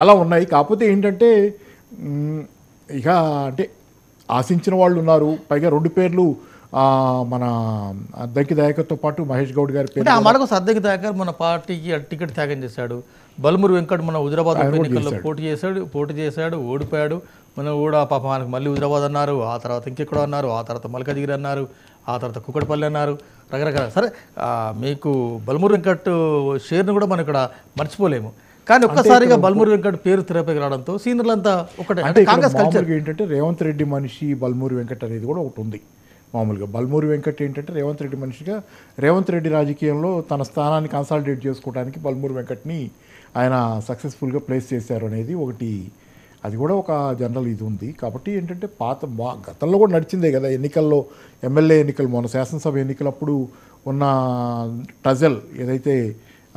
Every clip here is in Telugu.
అలా ఉన్నాయి. కాకపోతే ఏంటంటే ఇక అంటే ఆశించిన వాళ్ళు ఉన్నారు. పైగా 2 పేర్లు మన అద్దంకి దయాకర్తో పాటు మహేష్ గౌడ్ గారి అంటే పేరు ఆ మాటకు అద్దంకి దయాకర్ మన పార్టీకి టికెట్ త్యాగం చేశాడు. బల్మూరి వెంకట్ మన హుజరాబాద్ ఉప ఎన్నికల్లో పోటీ చేశాడు, ఓడిపోయాడు. మనం కూడా పాపం ఆయనకు మళ్ళీ హుజరాబాద్ అన్నారు, ఆ తర్వాత ఇంకెక్కడో అన్నారు, ఆ తర్వాత మల్కాజిగిరి అన్నారు, ఆ తర్వాత కుక్కడపల్లి అన్నారు, రకరకాల. సరే, మీకు బల్మూరి వెంకట్ షేర్ను కూడా మనం ఇక్కడ మర్చిపోలేము. కానీ ఒక్కసారిగా బల్మూరి వెంకట్ పేరు తెరపైకి రావడంతో సీనియర్లంతా ఒకటే. అంటే కాంగ్రెస్ కల్చర్ ఏంటంటే రేవంత్ రెడ్డి మనిషి బల్మూరి వెంకట్ అనేది కూడా ఒకటి ఉంది. మామూలుగా బల్మూరి వెంకట్ ఏంటంటే రేవంత్ రెడ్డి మనిషిగా రేవంత్ రెడ్డి రాజకీయంలో తన స్థానాన్ని కన్సాలిడేట్ చేసుకోవడానికి బల్మూరి వెంకట్ని ఆయన సక్సెస్ఫుల్గా ప్లేస్ చేశారు అనేది ఒకటి. అది కూడా ఒక జనరల్ ఇది ఉంది. కాబట్టి ఏంటంటే గతంలో కూడా నడిచిందే కదా ఎన్నికల్లో, ఎమ్మెల్యే ఎన్నికలు, మొన్న శాసనసభ ఎన్నికలప్పుడు ఉన్న టజల్ ఏదైతే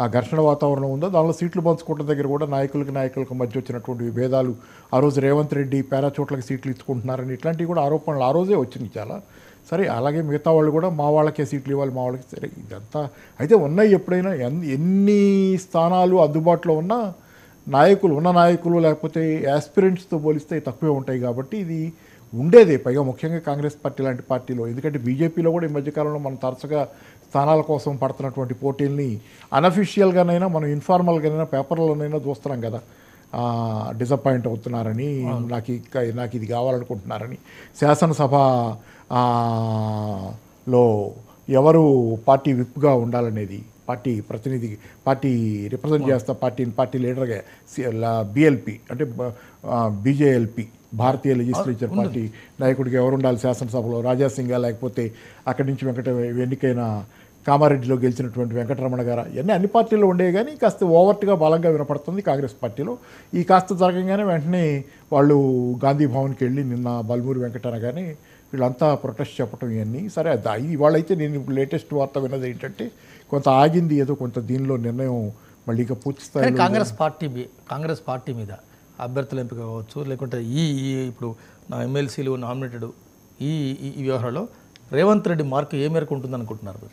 ఆ ఘర్షణ వాతావరణం ఉందో దానిలో సీట్లు పంచుకోవడం దగ్గర కూడా నాయకులకు మధ్య వచ్చినటువంటి విభేదాలు, ఆ రోజు రేవంత్ రెడ్డి పేరాచోట్లకి సీట్లు ఇచ్చుకుంటున్నారని ఇట్లాంటివి కూడా ఆరోపణలు ఆ రోజే వచ్చినాయి చాలా. సరే, అలాగే మిగతా వాళ్ళు కూడా మా వాళ్ళకే సీట్లు ఇవ్వాలి, మా వాళ్ళకి. సరే, ఇదంతా అయితే ఉన్నాయి. ఎప్పుడైనా ఎన్ని స్థానాలు అందుబాటులో ఉన్న నాయకులు లేకపోతే యాస్పిరెంట్స్తో పోలిస్తే తక్కువే ఉంటాయి. కాబట్టి ఇది ఉండేదే. పైగా ముఖ్యంగా కాంగ్రెస్ పార్టీ లాంటి పార్టీలో. ఎందుకంటే బీజేపీలో కూడా ఈ మధ్యకాలంలో మనం తరచుగా స్థానాల కోసం పడుతున్నటువంటి పోటీల్ని అన్అఫీషియల్గానైనా, మనం ఇన్ఫార్మల్గానైనా, పేపర్లోనైనా చూస్తున్నాం కదా. డిసప్పాయింట్ అవుతున్నారని, నాకు ఇది కావాలనుకుంటున్నారని. శాసనసభలో ఎవరు పార్టీ విప్గా ఉండాలనేది, పార్టీ ప్రతినిధి, పార్టీ రిప్రజెంట్ చేస్తా పార్టీ లీడర్గా బిఎల్పి అంటే బీజేఎల్పి, భారతీయ లెజిస్లేచర్ పార్టీ నాయకుడికి ఎవరు ఉండాలి శాసనసభలో, రాజాసింగా లేకపోతే అక్కడి నుంచి ఎన్నికైన కామారెడ్డిలో గెలిచినటువంటి వెంకటరమణ గారు, ఇవన్నీ అన్ని పార్టీల్లో ఉండేవి. కానీ కాస్త ఓవర్ట్గా బలంగా వినపడుతుంది కాంగ్రెస్ పార్టీలో. ఈ కాస్త జరగంగానే వెంటనే వాళ్ళు గాంధీ భవన్కి వెళ్ళి నిన్న బల్మూరి వెంకట అనగానే వీళ్ళంతా ప్రొటెస్ట్ చెప్పడం ఇవన్నీ. సరే, అది ఇవాళైతే నేను ఇప్పుడు లేటెస్ట్ వార్త విన్నది ఏంటంటే కొంత ఆగింది, ఏదో కొంత దీనిలో నిర్ణయం మళ్ళీ ఇక పూర్తి స్థాయిలో కాంగ్రెస్ పార్టీ మీద అభ్యర్థుల ఎంపిక కావచ్చు, లేకుంటే ఈ ఇప్పుడు నా ఎమ్మెల్సీలు నామినేటెడ్ ఈ వ్యవహారంలో రేవంత్ రెడ్డి మార్కు ఏ మేరకు ఉంటుంది అనుకుంటున్నారు?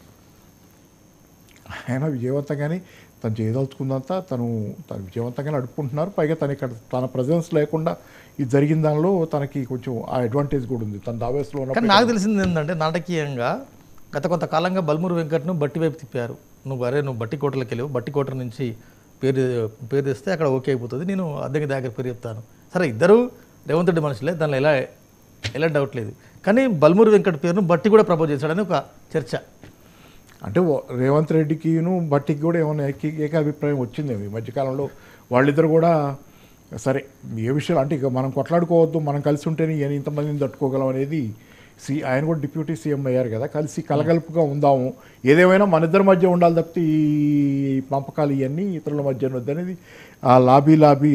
ఆయన విజయవంతంగానే తను చేయదలుచుకుందంతా తను విజయవంతంగానే అడుపుకుంటున్నారు. పైగా తన ప్రజెన్స్ లేకుండా ఇది జరిగిన దానిలో తనకి కొంచెం ఆ అడ్వాంటేజ్ కూడా ఉంది. తన దావేస్లో ఉన్న. కానీ నాకు తెలిసింది ఏంటంటే నాటకీయంగా గత కొంతకాలంగా బల్మూరి వెంకట్ను బట్టి వైపు తిప్పారు. నువ్వు బట్టి కోటలోకి వెళ్ళావు, బట్టి కోట నుంచి పేరు తెస్తే అక్కడ ఓకే అయిపోతుంది, నేను అద్దెకి దగ్గర పేరు చెప్తాను. సరే, ఇద్దరు రేవంత్ రెడ్డి మనుషులే, దానిలో ఎలా డౌట్ లేదు. కానీ బల్మూరి వెంకట్ పేరును బట్టి కూడా ప్రపోజ్ చేశాడని ఒక చర్చ. అంటే రేవంత్ రెడ్డికిను బట్టికి కూడా ఏమైనా ఏకాభిప్రాయం వచ్చింది ఈ మధ్యకాలంలో. వాళ్ళిద్దరు కూడా సరే ఏ విషయాలు అంటే ఇక మనం కొట్లాడుకోవద్దు, మనం కలిసి ఉంటేనే ఇంతమందిని తట్టుకోగలం అనేది. ఆయన కూడా డిప్యూటీ సీఎం అయ్యారు కదా, కలిసి కలగలుపుగా ఉందాము, ఏదేమైనా మన ఇద్దరి మధ్య ఉండాలి తప్పితే ఈ పంపకాలు ఇవన్నీ ఇతరుల మధ్య వద్దనేది ఆ లాబీ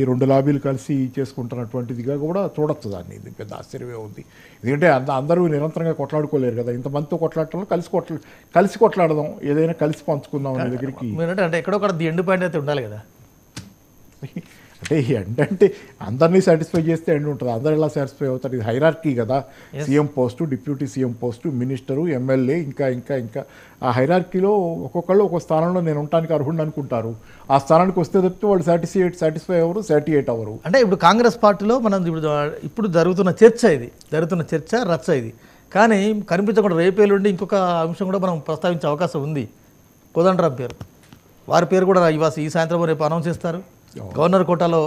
2 లాబీలు కలిసి చేసుకుంటున్నటువంటిదిగా కూడా చూడొచ్చు దాన్ని. ఇది పెద్ద ఆశ్చర్యమే ఉంది. ఎందుకంటే అందరూ నిరంతరంగా కొట్లాడుకోలేరు కదా. ఇంతమందితో కొట్లాడటంలో కలిసి కొట్లాడదాం, ఏదైనా కలిసి పంచుకుందాం అనే దగ్గరికి. అంటే ఎక్కడో ది ఎండ్ పాయింట్ అయితే ఉండాలి కదా. అంటే ఎండ్ అంటే అందరినీ సాటిస్ఫై చేస్తే ఎండ్ ఉంటుంది. అందరు ఎలా సాటిస్ఫై అవుతారు? ఇది హైరార్కీ కదా. CM post, deputy CM post, minister, MLA, ఇంకా ఆ హైరార్కీలో ఒక్కొక్కళ్ళు ఒక్కొక్క స్థానంలో నేను ఉండటానికి అర్హుడు అనుకుంటారు. ఆ స్థానానికి వస్తే తప్పితే వాళ్ళు సాటిస్ఫై అవ్వరు, సాటియేట్ అవ్వరు. అంటే ఇప్పుడు కాంగ్రెస్ పార్టీలో మనం ఇప్పుడు జరుగుతున్న చర్చ రచ్చ ఇది. కానీ కనిపించకుండా రేపేలుండి ఇంకొక అంశం కూడా మనం ప్రస్తావించే అవకాశం ఉంది. కోదండరాం పేరు, వారి పేరు కూడా ఈ సాయంత్రం రేపు అనౌన్స్ చేస్తారు. గవర్నర్ కోటాలో